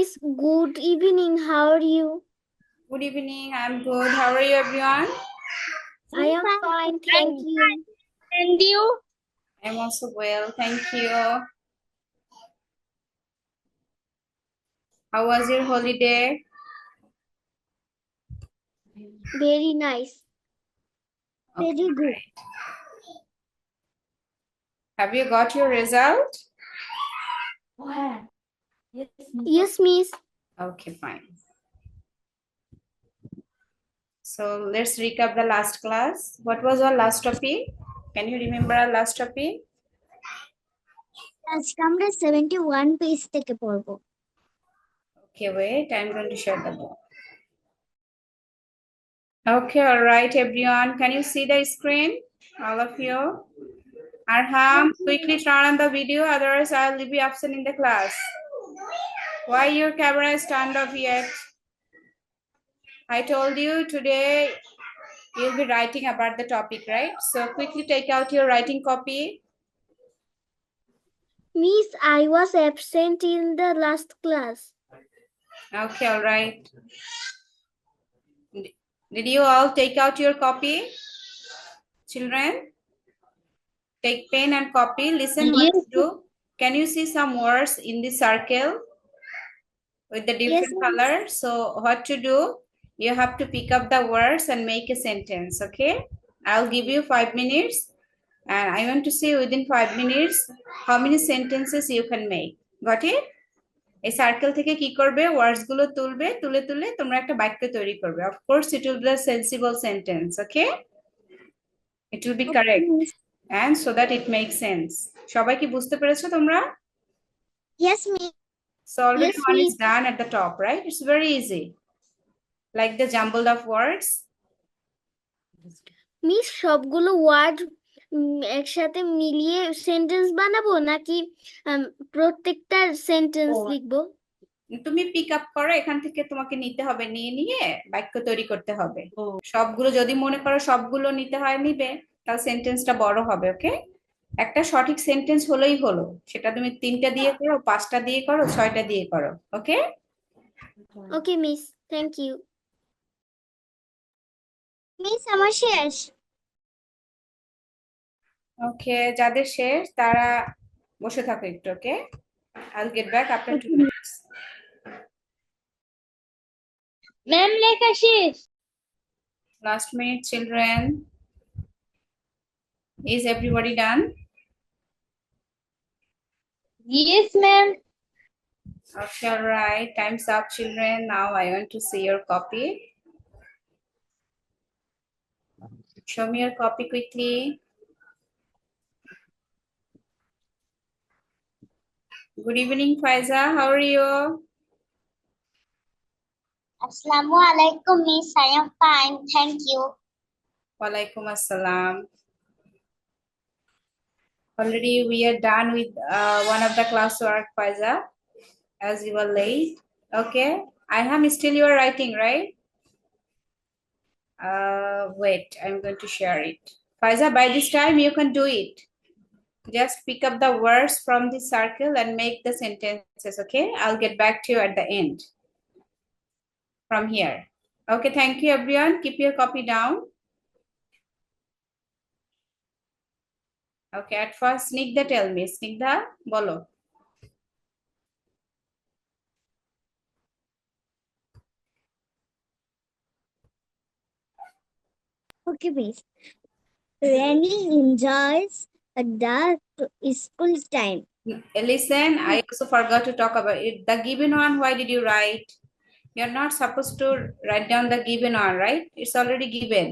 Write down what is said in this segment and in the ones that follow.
Miss, good evening. How are you? Good evening. I'm good. How are you, everyone? I am fine, thank you. And you? I'm also well. Thank you. How was your holiday? Very nice. Very good. Right. Have you got your result? Yes, Miss. Okay, fine. So let's recap the last class. What was our last topic? Can you remember our last topic? আজকে আমরা 71 page থেকে পড়ব। Okay, wait. I'm going to share the book. Okay, all right, everyone. Can you see the screen? All of you? Arham, quickly turn on the video, otherwise I'll be absent in the class. Why your camera is turned off yet? I told you today you'll be writing about the topic, right? So quickly take out your writing copy. Miss, I was absent in the last class. Okay, all right. Did you all take out your copy? Children, take pen and copy. Listen what to do. Can you see some words in the circle with the different Yes, color? So what to do? You have to pick up the words and make a sentence, okay? I'll give you 5 minutes and I want to see within 5 minutes how many sentences you can make. Got it? এই circle থেকে কি করবে, ওয়ার্ডস গুলো তুলবে, তুলে তুলে তোমরা একটা বাক্য তৈরি করবে। Of course it will be a sensible sentence, okay? It will B correct and so that it makes sense. সবাই কি বুঝতে পেরেছো তোমরা? Yes, Miss. So already Yes, one Miss. is done at the top, right? It's very easy. Like the jumbled of words. Miss সবগুলো word একসাথে মিলিয়ে sentence বানাবো নাকি প্রত্যেকটা সেন্টেন্স লিখবো? তুমি পিক আপ করো, এখান থেকে তোমাকে নিতে হবে, নিয়ে নিয়ে বাক্য তৈরি করতে হবে। সবগুলো যদি মনে করো সবগুলো নিতে হয় নিবে, তাহলে সেন্টেন্সটা বড় হবে, ওকে? একটা সঠিক সেন্টেন্স হলেই হলো, সেটা তুমি 3টা দিয়ে করো, 5টা দিয়ে করো, 6টা দিয়ে করো, okay? Okay miss, thank you. Miss আমার শেষ। ওকে, যাদের শেষ তারা বসে থাকো একটু, okay? I'll get back after 2 minutes. Ma'am লেখা শেষ। Last minute, children. Is everybody done? Yes, ma'am. Okay, all right. Time's up, children. Now I want to see your copy. Show me your copy quickly. Good evening, Faiza. How are you? Assalamu alaikum, Miss. I am fine, thank you. Walaikum assalam. Already we are done with one of the classwork, Faiza, as you were late. Okay. I am still you are writing, right? Wait, I'm going to share it. Faiza, by this time you can do it. Just pick up the words from the circle and make the sentences, okay? I'll get back to you at the end. From here. Okay, thank you everyone. Keep your copy down. Okay, at first, Snigdha tell me. Snigdha, bolo. Okay, Miss. Rani enjoys the school time. Listen, I also forgot to talk about it. The given one, why did you write? You're not supposed to write down the given one, right? It's already given.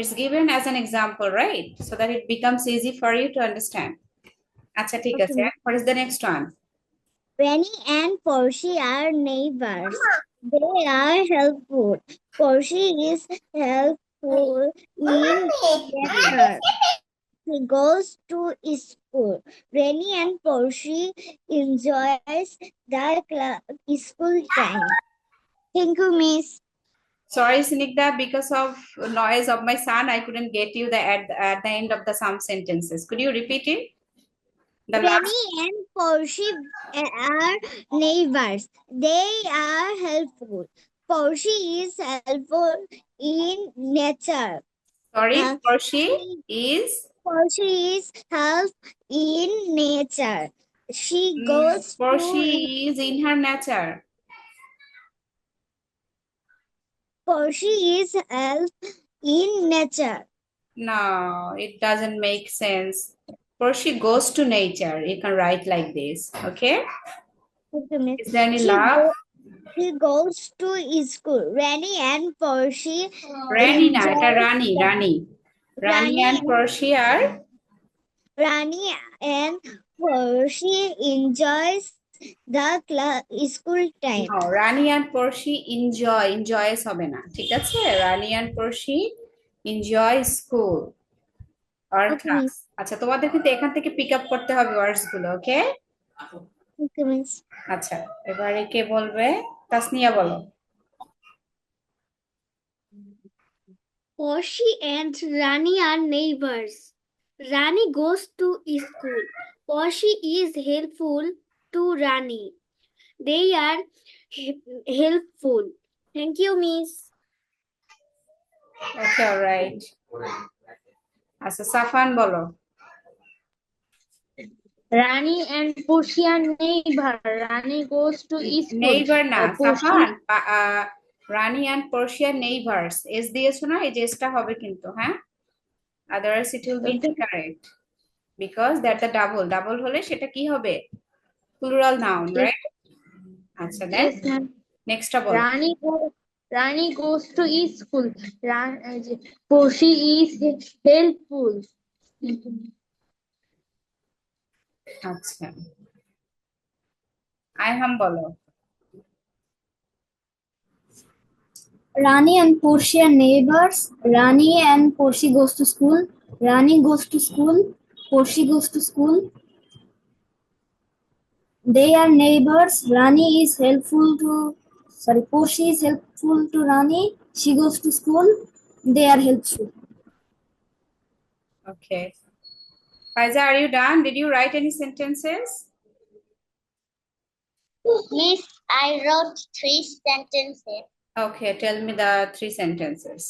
It's given as an example, right? So that it becomes easy for you to understand. Acha, thik Okay, ache. What is the next one? Penny and Portia are neighbors. They are helpful. Portia is helpful in theater. He goes to school. Rennie and Portia enjoys the school time. Thank you, Miss. Sorry, Snigdha, because of noise of my son, I couldn't get you at the end of the some sentences. Could you repeat it? The last. Rani and Portia are neighbors. They are helpful. Portia is helpful in nature. Sorry, Uh, Portia is. Portia is help in nature. She goes Portia to is in her nature. Portia is help in nature. No, it doesn't make sense. Portia goes to nature. You can write like this. Okay. Is there any laugh? She goes to school. Rani and Portia Rani na, enjoy এটা Rani, Rani. Rani and Portia are. Rani and Portia enjoys the school time. No, Rani and Portia enjoys হবে না ঠিক আছে Rani and Portia enjoy school or Okay, class আচ্ছা তোমাদের কিন্তু এখান থেকে পিক আপ করতে হবে ওয়ার্ডস গুলো ওকে Okay, miss. আচ্ছা এবারে কে বলবে তাসনিয়া বলো Portia and Rani are neighbors. Rani goes to school. Portia is helpful to Rani. They are helpful. Thank you, Miss. Okay alright আচ্ছা সাফান বলো Rani and Portia are neighbor. Rani goes to school. Neighbour না Portia সাফান Rani and Portia neighbours s দিয়েছো না এই জেসটা হবে কিন্তু হ্যাঁ otherwise it will be incorrect because that the double হলে সেটা কি হবে প্লুরাল নাউন রাইট আচ্ছা দেন Yes, ma'am. নেক্সটটা বলো Rani goes to school. Portia is helpful. আচ্ছা আইহাম বলো Rani and Portia are neighbors. Rani and Portia goes to school. Rani goes to school. Portia goes to school. They are neighbors. Portia is helpful to Rani. She goes to school. They are helpful. Okay. Faiza, are you done? Did you write any sentences? Miss, I wrote 3 sentences. Okay, tell me the 3 sentences.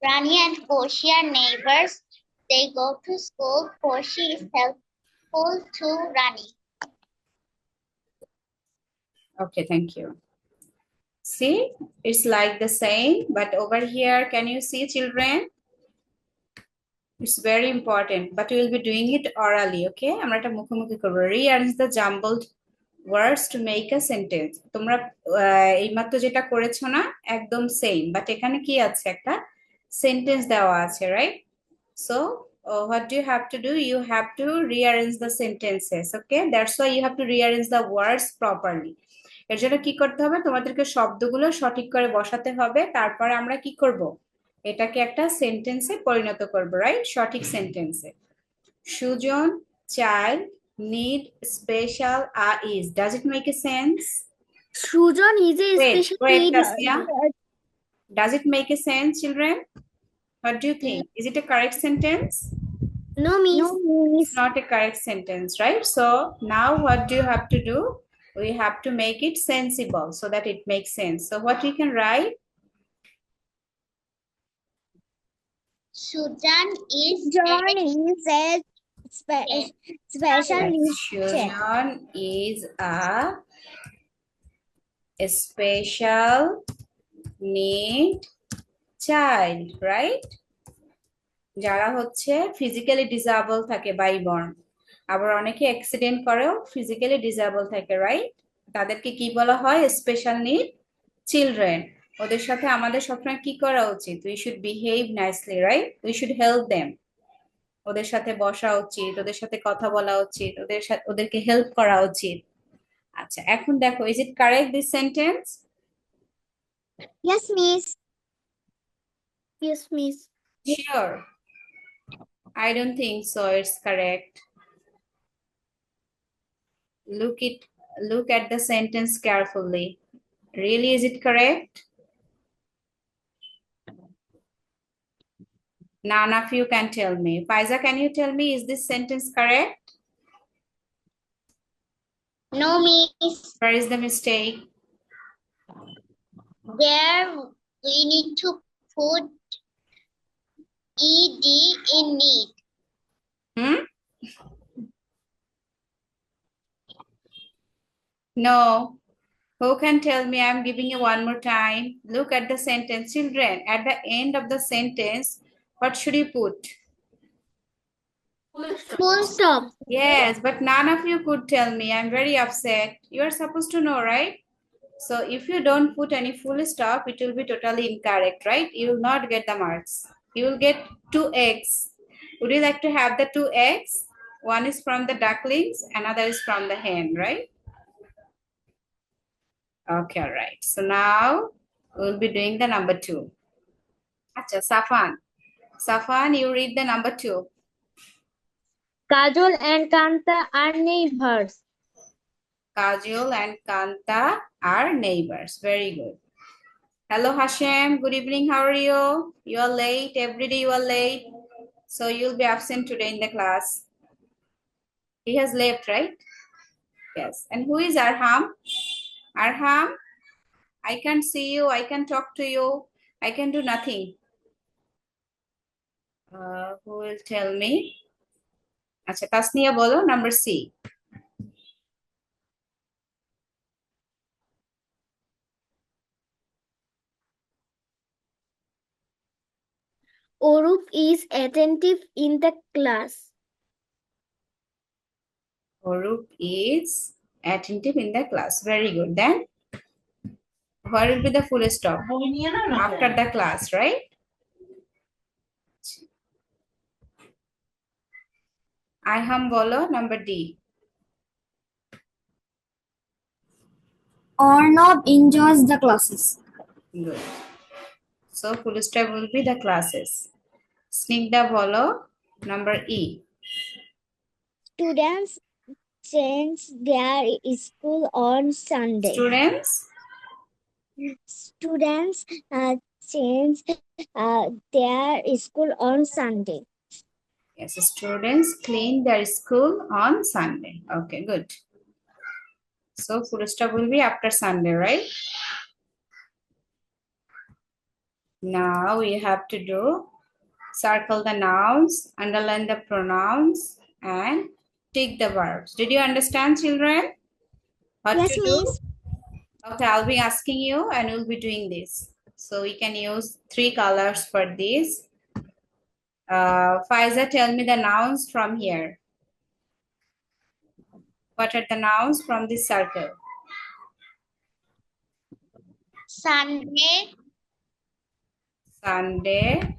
Rani and Portia are neighbors. They go to school. Portia is helpful to Rani. Okay, thank you. See, it's like the same, but over here, can you see children? It's very important, but we will be doing it orally, okay? আমরা এটা মুখোমুখি করব. Rearrange the jumbled words to make a sentence. তোমরা এইমাত্র যেটা করেছো না একদম সেম, বাট এখানে কি আছে একটা সেন্টেন্স দেওয়া আছে, right? So, what do you have to do? You have to rearrange the sentences, okay? That's why you have to rearrange the words properly. এর জন্য কি করতে হবে তোমাদেরকে শব্দগুলো সঠিক করে বসাতে হবে তারপর আমরা কি করব এটাকে একটা সেন্টেন্সে পরিণত করব রাইট সঠিক সেন্টেন্সে Sujan child need special is does it make a sense Sujan is a special wait need. Tasya. Does it make a sense children what do you think is it a correct sentence No, Miss. it's not a correct sentence right so now what do you have to do we have to make it sensible so that it makes sense so what we can write Sujan is a special needs Sujan is a special need child right যারা হচ্ছে physically disable থাকে by born আবার অনেকে accident করেও physically disable থাকে right তাদেরকে কি বলা হয় স্পেশাল নিড চিলড্রেন ওদের সাথে আমাদের সবসময় কি করা উচিত we should behave nicely right we should help them ওদের সাথে বসা উচিত ওদের সাথে কথা বলা উচিত ওদেরকে হেল্প করা উচিত আচ্ছা এখন দেখো is it correct this sentence Yes, miss. Yes, Miss. Sure I don't think so it's correct look at the sentence carefully really is it correct none of you can tell me Faiza can you tell me is this sentence correct No, miss. Where is the mistake? There we need to put ed in need. Hmm? No. Who can tell me? I'm giving you one more time. Look at the sentence. Children, at the end of the sentence, what should you put? Full Stop. Yes, but none of you could tell me. I'm very upset. You are supposed to know, right? So if you don't put any full stop, it will be totally incorrect, right? You will not get the marks. You will get 2 eggs. Would you like to have the 2 eggs? One is from the ducklings, another is from the hen, right? Okay, all right. So now we'll be doing the number 2. Acha, Safan. Safan, you read the number 2. Kajol and Kanta are neighbors. Kajol and Kanta are neighbors. Very good. Hello, Hashem. Good evening. How are you? You are late. Every day you are late. So you'll be absent today in the class. He has left, right? Yes. And who is Arham? Arham, I can't see you. I can talk to you. I can do nothing. Who will tell me? Acha, Tasniya bolo, number C. Orup is attentive in the class. Orup is attentive in the class. Very good. Then, where will be the full stop? After the class, right? Iham bolo, number D. Arnab enjoys the classes. Good. So, full stop will be the classes. Snigdha bolo, number E. Students change their school on Sunday. Students, Students change their school on Sunday. yes, students clean their school on Sunday. Okay, good. So, full stop will be after Sunday, right? Now we have to do circle the nouns, underline the pronouns, and tick the verbs. Did you understand, children? What Yes, to do? miss. Okay, I'll be asking you and we'll be doing this. So we can use 3 colors for this. Faiza, tell me the nouns from here. What are the nouns from this circle? Sunday, Sunday,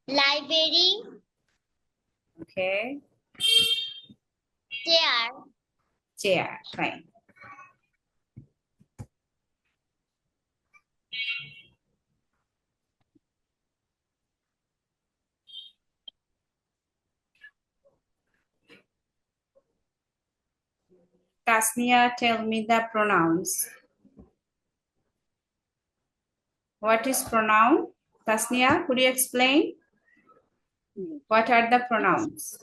library, okay, chair. chair, fine. Tasnia, tell me the pronouns. What is pronoun? Tasnia, could you explain? What are the pronouns?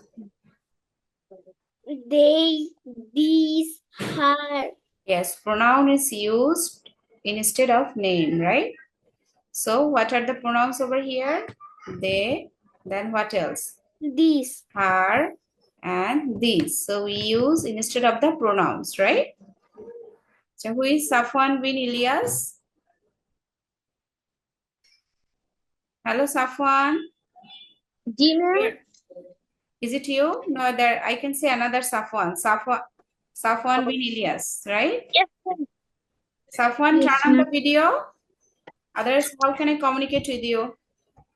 They, these, her. Yes, pronoun is used instead of name, right? So what are the pronouns over here? They, then what else? These. Her and these. So we use instead of the pronouns, right? So who is Safwan bin Ilyas? Hello, Safwan. Dinner. Is it you? No, there. I can say another Safwan. Safwan bin Ilyas, right? Yes. Safwan, Yes, turn on the video. Otherwise, how can I communicate with you?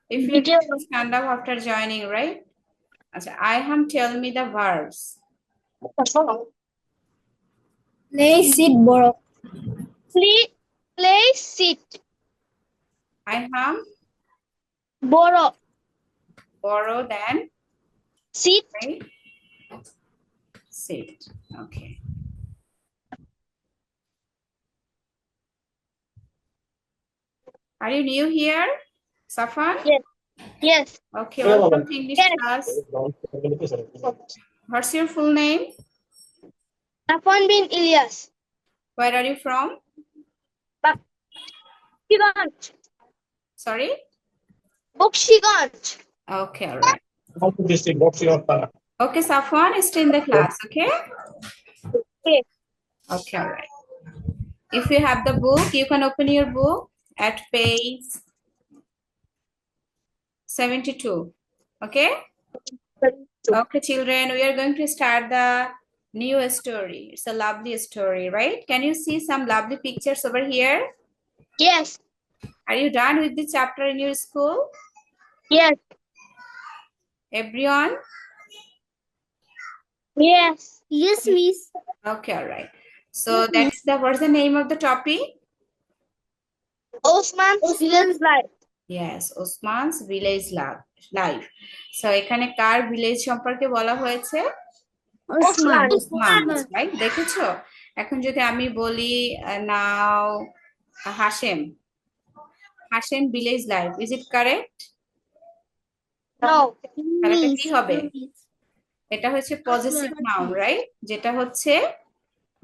If you Video. stand up after joining, right? Iham, tell me the verbs. Play, sit, borrow. Play, sit. Iham, Borrow. borrow, then Sit. right? Sit. Okay. Are you new here, Safan? Yes. Yes. Okay, welcome to English Yes. class. What's your full name? Safwan bin Ilyas. Where are you from? Bokshiganj. Sorry? Bokshiganj. Okay, all right. District, Bokshi Okay, Safwan, stay in the class, okay? Okay. Okay, all right. If you have the book, you can open your book at page 72. Okay? Okay, children, we are going to start the new story. It's a lovely story, right? Can you see some lovely pictures over here? Yes. Are you done with the chapter in your school? Yes. Everyone? Yes. Yes, miss. Okay, all right. So that's what's the name of the topic? Osman's village life. Yes, Osman's village life. So এখানে কার village সম্পর্কে বলা হয়েছে? Osman. Osman's, right? দেখেছো? এখন যদি আমি বলি now Hashem village life, is it correct? No. তাহলে এটা কি হবে? এটা হচ্ছে possessive noun, right? যেটা হচ্ছে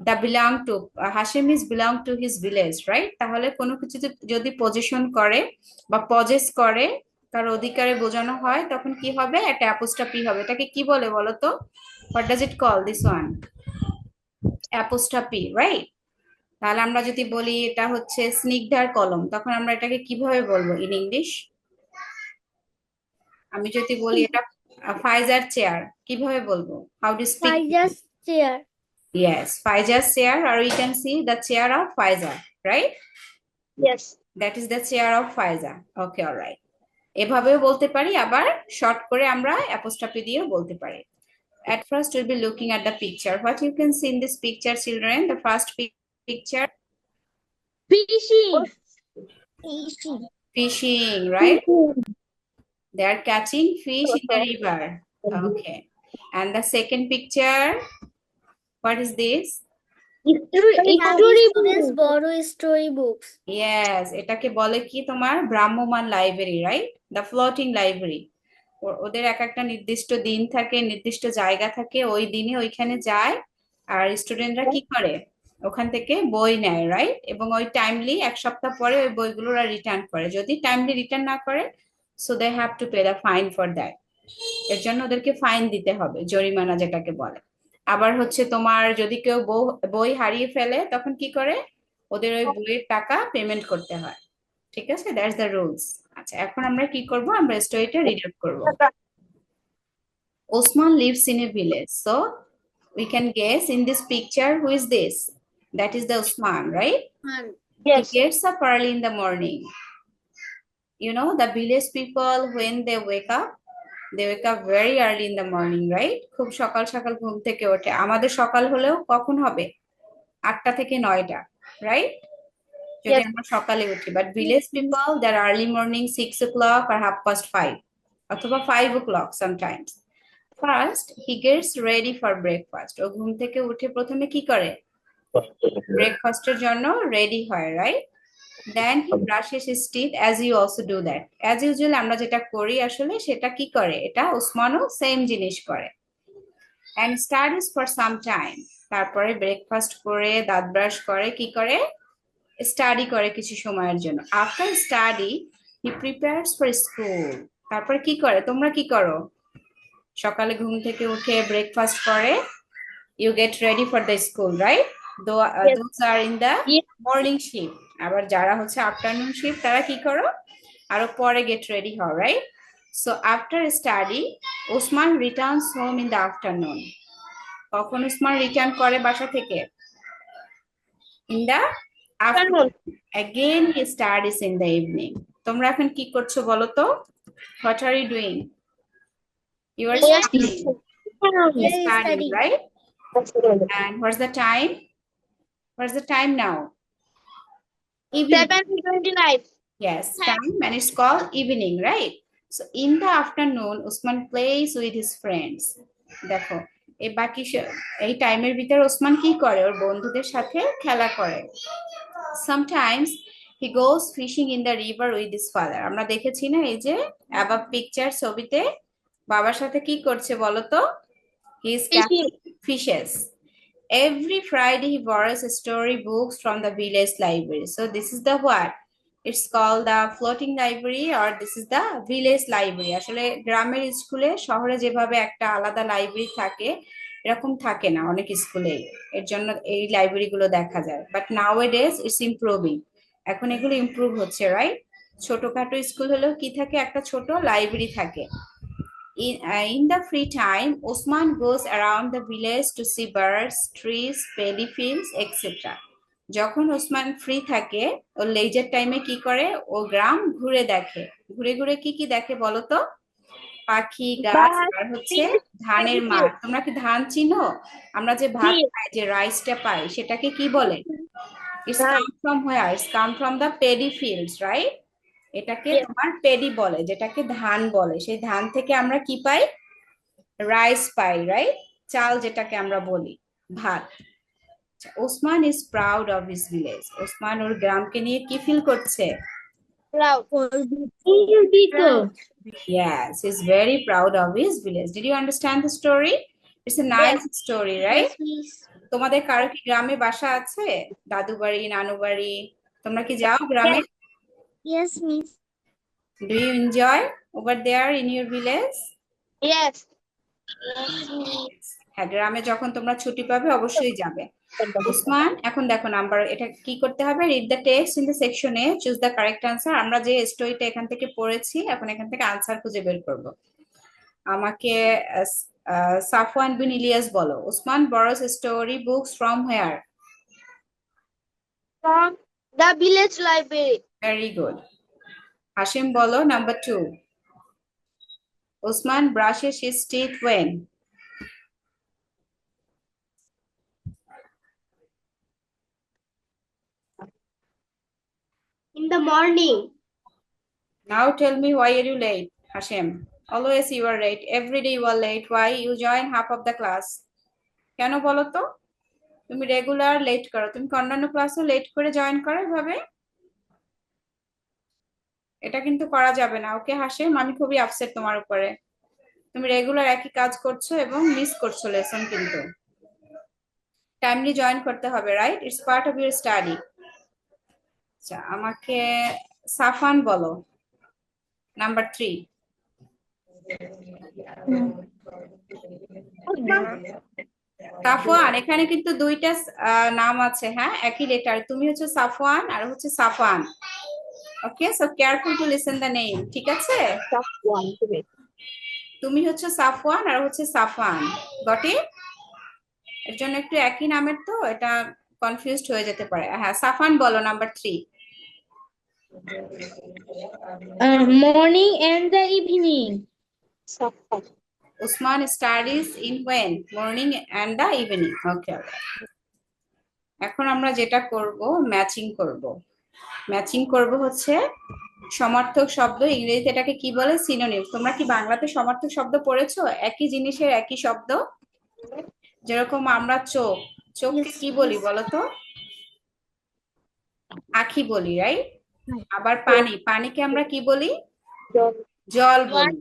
the belong to, Hashem is belong to his village, right? তাহলে কোনো কিছু যদি পজিশন করে বা পজেস করে তার অধিকারে বোঝানো হয় তখন কি হবে? একটা অ্যাপোস্ট্রফি হবে। এটাকে কি বলে বলো তো? What does it call this one? Apostrophe, right? তাহলে আমরা যদি বলি এটা হচ্ছে স্নিগ্ধার কলম তখন আমরা এটাকে কিভাবে বলবো ইন ইংলিশ? আমি যদি বলি এটা ফাইজার চেয়ার কিভাবে বলবো? How do speak? Faiza's chair. Yes, Faiza's chair, or we can see the chair of Faiza, right? Yes. That is the chair of Faiza. Okay, all right. এভাবেও বলতে পারি, আবার শর্ট করে আমরা অ্যাপোস্ট্রফি দিয়েও বলতে পারি। At first, we'll be looking at the picture. What you can see in this picture, children? The first picture. Fishing. Fishing, right? They are catching fish in the river. Okay. And the second picture, what is this? Students borrow story books. Yes, এটাকে বলে কি তোমার ভ্রাম্যমান library, right? The floating library. ওদের এক একটা নির্দিষ্ট দিন থাকে, নির্দিষ্ট জায়গা থাকে, ওই দিনে ওইখানে যায় আর স্টুডেন্টরা কি করে ওখান থেকে বই নেয়, রাইট? এবং ওই টাইমলি এক সপ্তাহ পরে ওই বইগুলো রিটার্ন করে। যদি টাইমলি রিটার্ন না করে, so they have to pay the fine for that. এর জন্য ওদেরকে ফাইন দিতে হবে, জরিমানা যেটাকে বলে। আবার হচ্ছে তোমার যদি কেউ বই হারিয়ে ফেলে তখন কি করে? ওদের ওই বইয়ের টাকা পেমেন্ট করতে হয়। ঠিক আছে, দ্যাটস দ্য রুলস। আচ্ছা, এখন আমরা কি করব? আমরা স্টোরিটা রিড আউট করব। Osman lives in a village, so we can guess in this picture who is this? That is the Osman, right? Yes. He gets up early in the morning. You know, the village people, when they wake up very early in the morning, right? খুব সকাল সকাল ঘুম থেকে ওঠে। আমাদের সকাল হলেও কখন হবে? 8টা থেকে 9টা, right? যদি আমরা সকালে উঠি, but village people there early morning 6 o'clock or 5:30 অথবা 5 o'clock sometimes. First, he gets ready for breakfast. ও ঘুম থেকে উঠে প্রথমে কি করে? ব্রেকফাস্টের জন্য রেডি হয়, right? Then he brushes his teeth, as you also do that. As usual, আমরা যেটা করি আসলে সেটা কি করে? এটা ওসমানও সেম জিনিস করে। And studies for some time. তারপরে ব্রেকফাস্ট করে দাঁত ব্রাশ করে কি করে? স্টাডি করে কিছু সময়ের জন্য। After study he prepares for school. তারপর কি করে? তোমরা কি করো? সকালে ঘুম থেকে উঠে ব্রেকফাস্ট করে, you get ready for the school, right? Those are in the morning shift. আবার যারা হচ্ছে আফটারনুন শিফট তারা কি করো? আরো পরে গেট রেডি হও, right? So after study Osman Returns home in the afternoon. কখন ওসমান রিটার্ন করে বাসা থেকে? In the afternoon. Again he studies in the evening. তোমরা এখন কি করছো বলো তো? What are you doing? You are studying. Studying, right? And what's the time? What's the time now? Evening. 7:29. Yes, time, and it's called evening, right? So in the afternoon, Usman plays with his friends. দেখো, এই বাকি এই টাইমের ভিতরে ওসমান কি করে? ওর বন্ধুদের সাথে খেলা করে। Sometimes he goes fishing in the river with his father. আমরা দেখেছি না এই যে above picture ছবিতে বাবার সাথে কি করছে বলো তো? He is catching fishes. Every Friday he borrows storybooks from the village library. So this is the what? It's called the floating library or this is the village library. আসলে গ্রামের স্কুলে শহরে যেভাবে একটা আলাদা লাইব্রেরি থাকে এরকম থাকে না অনেক স্কুলে, এর জন্য এই লাইব্রেরি গুলো দেখা যায়। বাট নাওএডেজ ইটস ইমপ্রুভিং, এখন এগুলো ইমপ্রুভ হচ্ছে, রাইট? ছোটখাটো স্কুল হলেও কি থাকে, একটা ছোট লাইব্রেরি থাকে। In the free time, Osman goes around the village to see birds, trees, paddy fields, etc. যখন ওসমান ফ্রি থাকে ও লেজার টাইমে কি করে, ও গ্রাম ঘুরে দেখে। ঘুরে ঘুরে কি কি দেখে বলো তো? পাখি, গাছ, আর হচ্ছে ধানের মাঠ। তোমরা কি ধান চিনো? আমরা যে ভাত খাই, যে রাইসটা পাই, সেটাকে কি বলে? It's come from where? It's come from the paddy fields, right? এটাকে তোমার পেডি বলে, যেটাকে ধান বলে। সেই ধান থেকে আমরা কি পাই? রাইস পাই, রাইট? চাল যেটাকে আমরা বলি, ভাত। Osman is proud of his village. Osman ওর গ্রামকে নিয়ে কি ফিল করছে? Yes, he's very proud of his village. Did you understand the story? It's a nice story, right? Yes, miss. তোমাদের কারো কি গ্রামে বাসা আছে? দাদু বাড়ি, নানু বাড়ি, তোমরা কি যাও গ্রামে? Yes, miss. Do you enjoy over there in your village? Yes. Yes, miss. হ্যাঁ, গ্রামে যখন তোমরা ছুটি পাবে অবশ্যই যাবে। ওসমান, এখন দেখো নাম্বার, এটা কি করতে হবে? Read the text in the section A, choose the correct answer. আমরা যে স্টোরিটা এখান থেকে পড়েছি, এখন এখান থেকে আনসার খুঁজে বের করব। আমাকে সাফওয়ান বিন ইলিয়াস বলো, Osman borrows story books from where? From the village library. Very good. Hashim বলো, number 2, Osman brushes his teeth when? In the morning. Now tell me, why are you late, Hashim? Always you are late. Every day you are late. Why? You join half of the class. কেন বলো তো? তুমি regular late করো। তুমি অন্যান্য ক্লাসও late করে join করো এভাবে? এটা কিন্তু করা যাবে না। ওকে হাশিম, আমি খুবই আপসেট তোমার উপরে। তুমি রেগুলার একই কাজ করছো এবং মিস করছো লেসন, কিন্তু টাইমলি জয়েন করতে হবে, right? It's part of your study. আচ্ছা, আমাকে সাফান বলো, নাম্বার 3। সাফওয়ান, এখানে কিন্তু দুইটা নাম আছে, হ্যাঁ, একই লেটার। তুমি হচ্ছে সাফওয়ান আর হচ্ছে Safan. Okay, so careful to listen the name, ঠিক আছে? তুমি হচ্ছে সাফওয়ান আর হচ্ছে সাফান, গট ইট? এর জন্য একটু একই নামের তো এটা কনফিউজড হয়ে যেতে পারে। হ্যাঁ, সাফান বলো, number 3। Morning and the evening. Usman studies in when? Morning and the evening. Okay. এখন আমরা যেটা করব, ম্যাচিং করব। ম্যাচিং করব হচ্ছে সমার্থক শব্দ, ইংরেজিতে এটাকে কি বলে? সিনোনিম। তোমরা কি বাংলাতে সমার্থক শব্দ পড়েছো? একই জিনিসের একই শব্দ, যেরকম আমরা চোখ, চোখকে কি বলি বলো তো? আখি বলি, রাইট? আবার পানি, পানিকে আমরা কি বলি? জল বলি।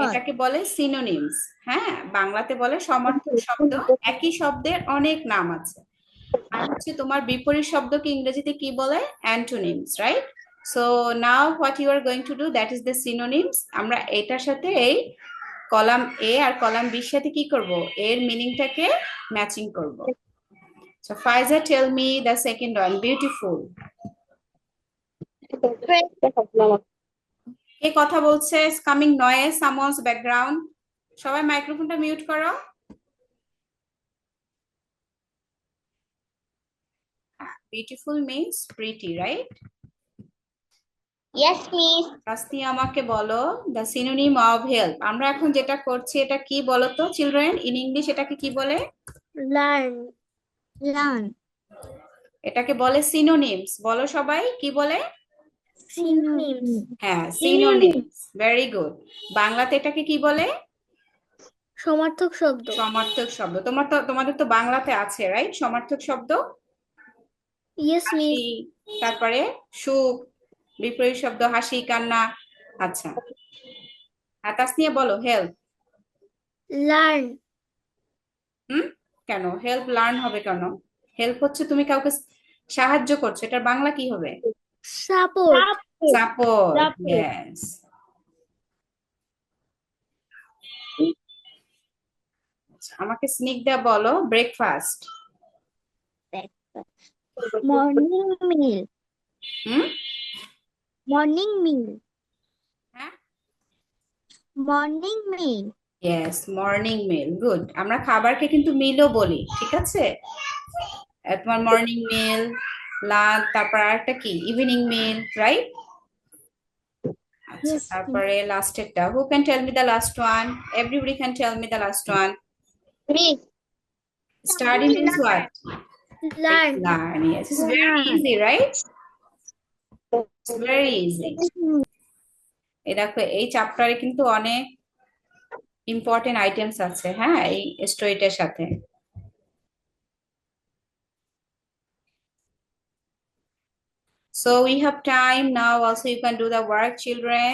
এটাকে বলে সিনোনিমস। হ্যাঁ, বাংলাতে বলে সমার্থক শব্দ। একই শব্দের অনেক নাম আছে। আর হচ্ছে তোমার বিপরীত শব্দকে ইংরেজিতে কি বলে? Antonyms, right? So now what you are going to do, that is the synonyms. আমরা এটার সাথে এই কলাম এ আর কলাম বির সাথে কি করব? এর মিনিংটাকে ম্যাচিং করব। So Faiza, tell me the second one, beautiful. কে কথা বলছে? Coming noise, someone's background. সবাই মাইক্রোফোনটা মিউট করো। Beautiful means pretty, right? Yes, miss. Tasnia আমাকে বলো দ্য সিনোনিম অফ হেল্প। আমরা এখন যেটা করছি এটা কি বলো তো চিলড্রেন? ইন ইংলিশ এটাকে কি বলে? Learn. এটাকে বলে সিনোনিমস। বলো সবাই, কি বলে? Synonyms. হ্যাঁ, সিনোনিমস। Very good. বাংলাতে এটাকে কি বলে? সমার্থক শব্দ। সমার্থক শব্দ। তোমাদের তো বাংলাতে আছে, রাইট? সমার্থক শব্দ। Yes, miss. হাসি, তারপরে সুখ, বিপরীত শব্দ হাসি, কান্না। আচ্ছা, তাসনিয়া বলো হেল্প। Learn. হুম, কেন? হেল্প লার্ন হবে কেন? হেল্প হচ্ছে তুমি কাউকে সাহায্য করছো, এটার বাংলা কি হবে? Support. Support, yes. আমাকে স্নিগ্ধা বলো ব্রেকফাস্ট। Morning meal. হুম, Morning meal. হ্যাঁ, Morning meal. ইয়েস, মর্নিং মিল, গুড। আমরা খাবারকে কিন্তু মিলও বলি, ঠিক আছে? তোমার মর্নিং মিল, লাঞ্চ, তারপর আরেকটা কি, ইভিনিং মিল, রাইট? আচ্ছা, Yes. তারপরে লাস্টেরটা, who can tell me the last one? Everybody can tell me the last one. Me. Study means what? Learn. Learn, yes, it's very easy, right? It's very easy. এই দেখো, এই চ্যাপ্টারে কিন্তু অনেক important items আছে, হ্যাঁ, এই স্টোরিটার সাথে। So we have time now. Also, you can do the work, children.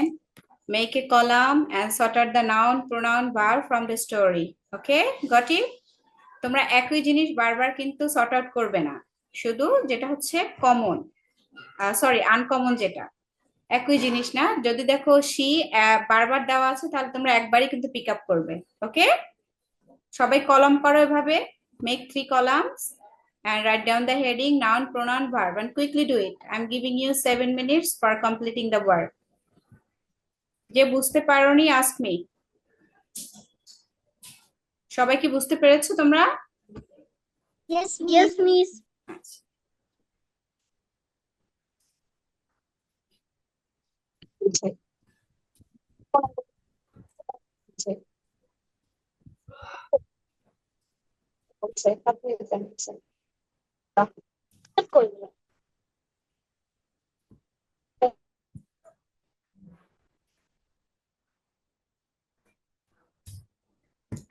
Make a column and sort out the noun, pronoun, verb from the story. Okay, got it? তোমরা একই জিনিস বারবার কিন্তু সর্ট আউট করবে না, শুধু যেটা হচ্ছে কমন, সরি আনকমন, যেটা একই জিনিস না। যদি দেখো শি বারবার দেওয়া আছে, তাহলে তোমরা একবারই কিন্তু পিক আপ করবে। ওকে, সবাই কলাম করো এভাবে। Make 3 columns and write down the heading, noun, pronoun, verb, and quickly do it. I'm giving you 7 minutes for completing the work. যে বুঝতে পারোনি, ask me. সবাই কি বুঝতে পেরেছো তোমরা? Yes, Yes, miss.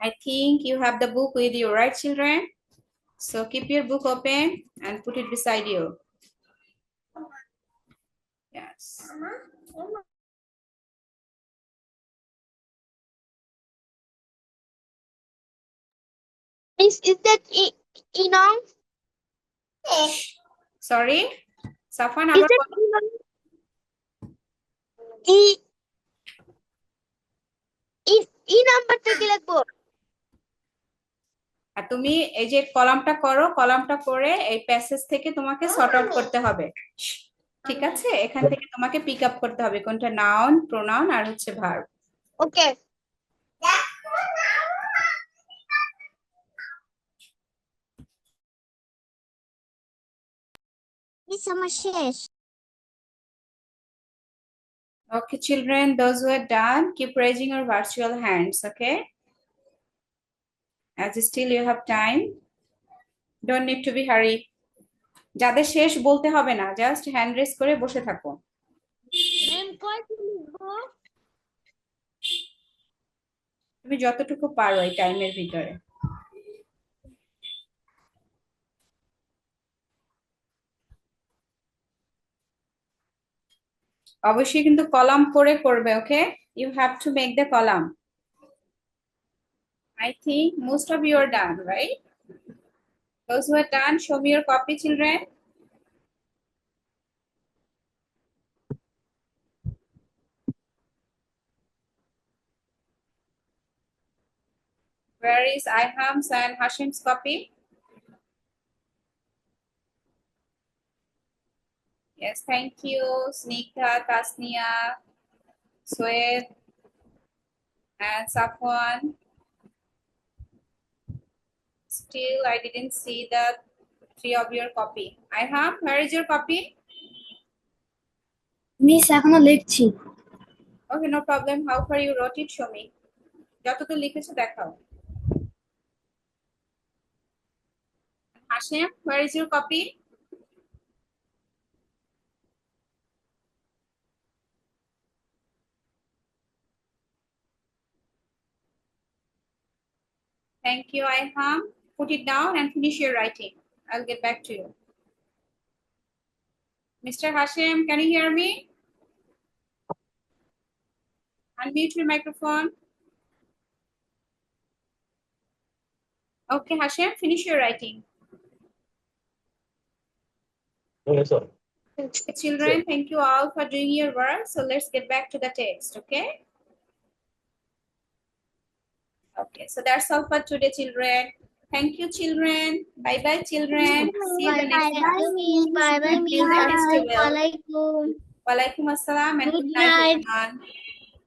I think you have the book with you, right, children? So keep your book open and put it beside you. Yes. Miss, is that Enong? Sorry, Safwan, Is আবার that Enong? ই নাম্বারটা কি লিখবো? আর তুমি এই যে কলামটা করো, কলামটা করে এই প্যাসেজ থেকে তোমাকে সর্ট আউট করতে হবে, ঠিক আছে? এখান থেকে তোমাকে পিক আপ করতে হবে কোনটা নাউন, প্রোনাউন আর হচ্ছে ভার্ব। ওকে। মিস আমার শেষ। Okay, children, those who are done, keep raising your virtual hands, okay? As still you have time, don't need to be hurry. যাদের শেষ বলতে হবে না, জাস্ট হ্যান্ড রেজ করে বসে থাকো। ম্যাম কয়টা লিখবো? তুমি যতটুকু পারো এই টাইমের ভিতরে। অবশ্যই কিন্তু কলাম করে করবে, okay? You have to make the column. I think most of you are done, right? Those who are done, show me your copy, children. Where is Iham's and Hashim's copy? Yes, thank you. Sneekta, Tasnia, Swed, and Safwan. Still, I didn't see the 3 of your copy. Iham, where is your copy? Miss এখনো লিখছি। Okay, no problem. How far you wrote it? Show me. যতটুকু লিখেছো দেখাও। Hashim, where is your copy? Thank you, Iham. Put it down and finish your writing. I'll get back to you. Mr. Hashim, can you hear me? Unmute your microphone. Okay, Hashem, finish your writing. Yes, sir. Okay, children, thank you all for doing your work. So let's get back to the text, okay? Okay, so that's all for today, children. Thank you, children. Bye-bye, children. See you the next time. Bye bye, Till the Miss. festival. Walaikum. Walaikum assalam and Good good night, night. everyone.